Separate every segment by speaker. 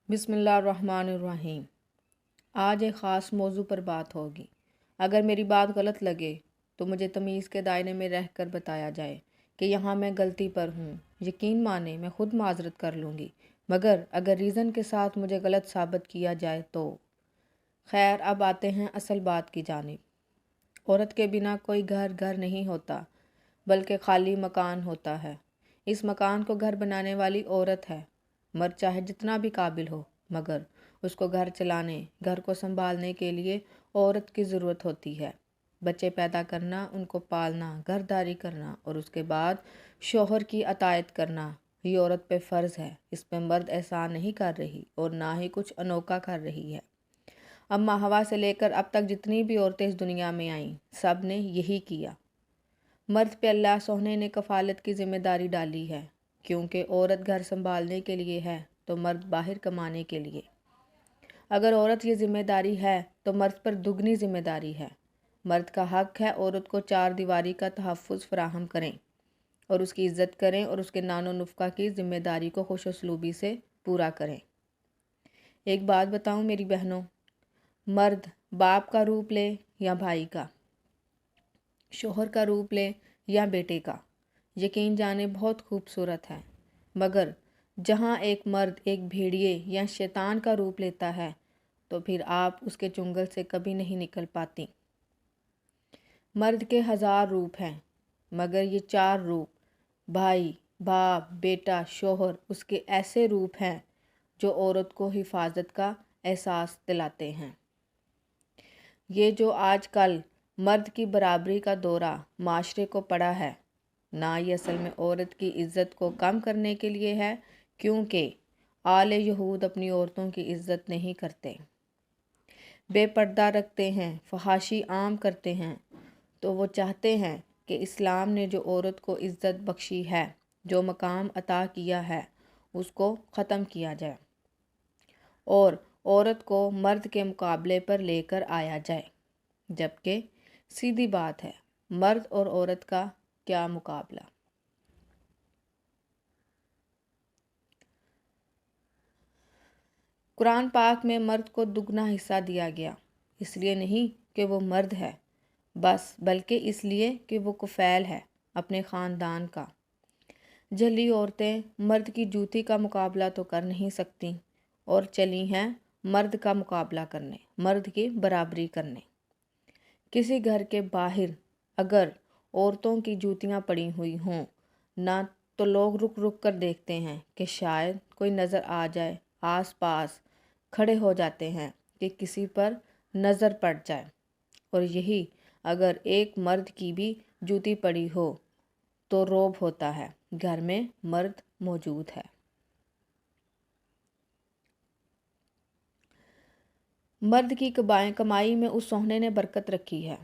Speaker 1: بسم اللہ الرحمن الرحیم۔ آج ایک خاص موضوع پر بات ہوگی۔ اگر میری بات غلط لگے تو مجھے تمیز کے دائرے میں رہ کر بتایا جائے کہ یہاں میں غلطی پر ہوں۔ یقین مانے میں خود معذرت کر لوں گی، مگر اگر ریزن کے ساتھ مجھے غلط ثابت کیا جائے تو۔ خیر، اب آتے ہیں اصل بات کی جانب۔ عورت کے بنا کوئی گھر نہیں ہوتا، بلکہ خالی مکان ہوتا ہے۔ اس مکان کو گھر بنانے والی عورت ہے۔ مرد چاہے جتنا بھی قابل ہو، مگر اس کو گھر چلانے، گھر کو سنبھالنے کے لیے عورت کی ضرورت ہوتی ہے۔ بچے پیدا کرنا، ان کو پالنا، گھرداری کرنا اور اس کے بعد شوہر کی اطاعت کرنا، یہ عورت پہ فرض ہے۔ اس پہ مرد احسان نہیں کر رہی اور نہ ہی کچھ انوکھا کر رہی ہے۔ اماں حوا سے لے کر اب تک جتنی بھی عورتیں اس دنیا میں آئیں، سب نے یہی کیا۔ مرد پہ اللہ سونے نے کفالت کی ذمہ داری ڈالی ہے، کیونکہ عورت گھر سنبھالنے کے لیے ہے تو مرد باہر کمانے کے لیے۔ اگر عورت یہ ذمہ داری ہے تو مرد پر دگنی ذمہ داری ہے۔ مرد کا حق ہے عورت کو چار دیواری کا تحفظ فراہم کریں اور اس کی عزت کریں اور اس کے نان و نفقہ کی ذمہ داری کو خوش اسلوبی سے پورا کریں۔ ایک بات بتاؤں میری بہنوں، مرد باپ کا روپ لے یا بھائی کا، شوہر کا روپ لے یا بیٹے کا، یقین جانے بہت خوبصورت ہے، مگر جہاں ایک مرد ایک بھیڑیے یا شیطان کا روپ لیتا ہے تو پھر آپ اس کے چنگل سے کبھی نہیں نکل پاتی۔ مرد کے 1000 روپ ہیں، مگر یہ 4 روپ بھائی، باپ، بیٹا، شوہر اس کے ایسے روپ ہیں جو عورت کو حفاظت کا احساس دلاتے ہیں۔ یہ جو آج کل مرد کی برابری کا دورہ معاشرے کو پڑا ہے، نہ یہ اصل میں عورت کی عزت کو کم کرنے کے لیے ہے، کیونکہ آل یہود اپنی عورتوں کی عزت نہیں کرتے، بے پردہ رکھتے ہیں، فحاشی عام کرتے ہیں، تو وہ چاہتے ہیں کہ اسلام نے جو عورت کو عزت بخشی ہے، جو مقام عطا کیا ہے، اس کو ختم کیا جائے اور عورت کو مرد کے مقابلے پر لے کر آیا جائے، جبکہ سیدھی بات ہے، مرد اور عورت کا کیا مقابلہ۔ قرآن پاک میں مرد کو دگنا حصہ دیا گیا، اس لیے نہیں کہ وہ مرد ہے بس، بلکہ اس لیے کہ وہ کفیل ہے اپنے خاندان کا۔ جھلی عورتیں مرد کی جوتی کا مقابلہ تو کر نہیں سکتی اور چلی ہیں مرد کا مقابلہ کرنے، مرد کی برابری کرنے۔ کسی گھر کے باہر اگر عورتوں کی جوتیاں پڑی ہوئی ہوں نہ، تو لوگ رک رک کر دیکھتے ہیں کہ شاید کوئی نظر آ جائے، آس پاس کھڑے ہو جاتے ہیں کہ کسی پر نظر پڑ جائے، اور یہی اگر ایک مرد کی بھی جوتی پڑی ہو تو روب ہوتا ہے، گھر میں مرد موجود ہے۔ مرد کی کمائی میں اس سوہنے نے برکت رکھی ہے،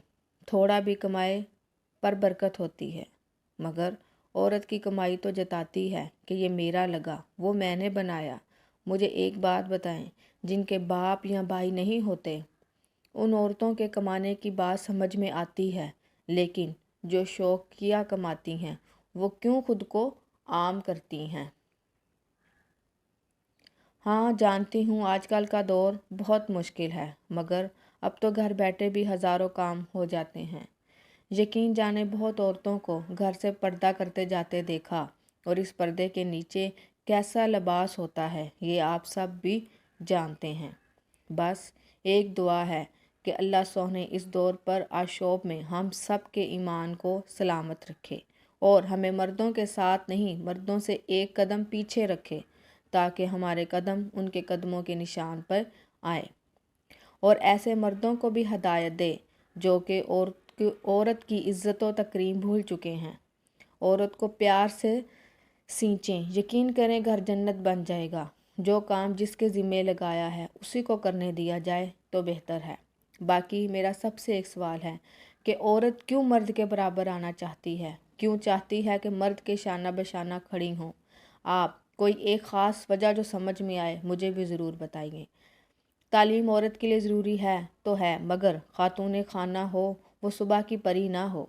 Speaker 1: تھوڑا بھی کمائے پر برکت ہوتی ہے، مگر عورت کی کمائی تو جتاتی ہے کہ یہ میرا لگا، وہ میں نے بنایا۔ مجھے ایک بات بتائیں، جن کے باپ یا بھائی نہیں ہوتے، ان عورتوں کے کمانے کی بات سمجھ میں آتی ہے، لیکن جو شوقیہ کماتی ہیں وہ کیوں خود کو عام کرتی ہیں؟ ہاں جانتی ہوں آج کل کا دور بہت مشکل ہے، مگر اب تو گھر بیٹھے بھی ہزاروں کام ہو جاتے ہیں۔ یقین جانے بہت عورتوں کو گھر سے پردہ کرتے جاتے دیکھا، اور اس پردے کے نیچے کیسا لباس ہوتا ہے یہ آپ سب بھی جانتے ہیں۔ بس ایک دعا ہے کہ اللہ سونے اس دور پر آشوب میں ہم سب کے ایمان کو سلامت رکھے اور ہمیں مردوں کے ساتھ نہیں، مردوں سے ایک قدم پیچھے رکھے، تاکہ ہمارے قدم ان کے قدموں کے نشان پر آئے، اور ایسے مردوں کو بھی ہدایت دے جو کہ عورت کی عزت و تکریم بھول چکے ہیں۔ عورت کو پیار سے سینچیں، یقین کریں گھر جنت بن جائے گا۔ جو کام جس کے ذمہ لگایا ہے اسی کو کرنے دیا جائے تو بہتر ہے۔ باقی میرا سب سے ایک سوال ہے کہ عورت کیوں مرد کے برابر آنا چاہتی ہے، کیوں چاہتی ہے کہ مرد کے شانہ بشانہ کھڑی ہوں؟ آپ کوئی ایک خاص وجہ جو سمجھ میں آئے مجھے بھی ضرور بتائیے۔ تعلیم عورت کے لیے ضروری ہے تو ہے، مگر خاتون خانہ ہو وہ صبح کی پری نہ ہو۔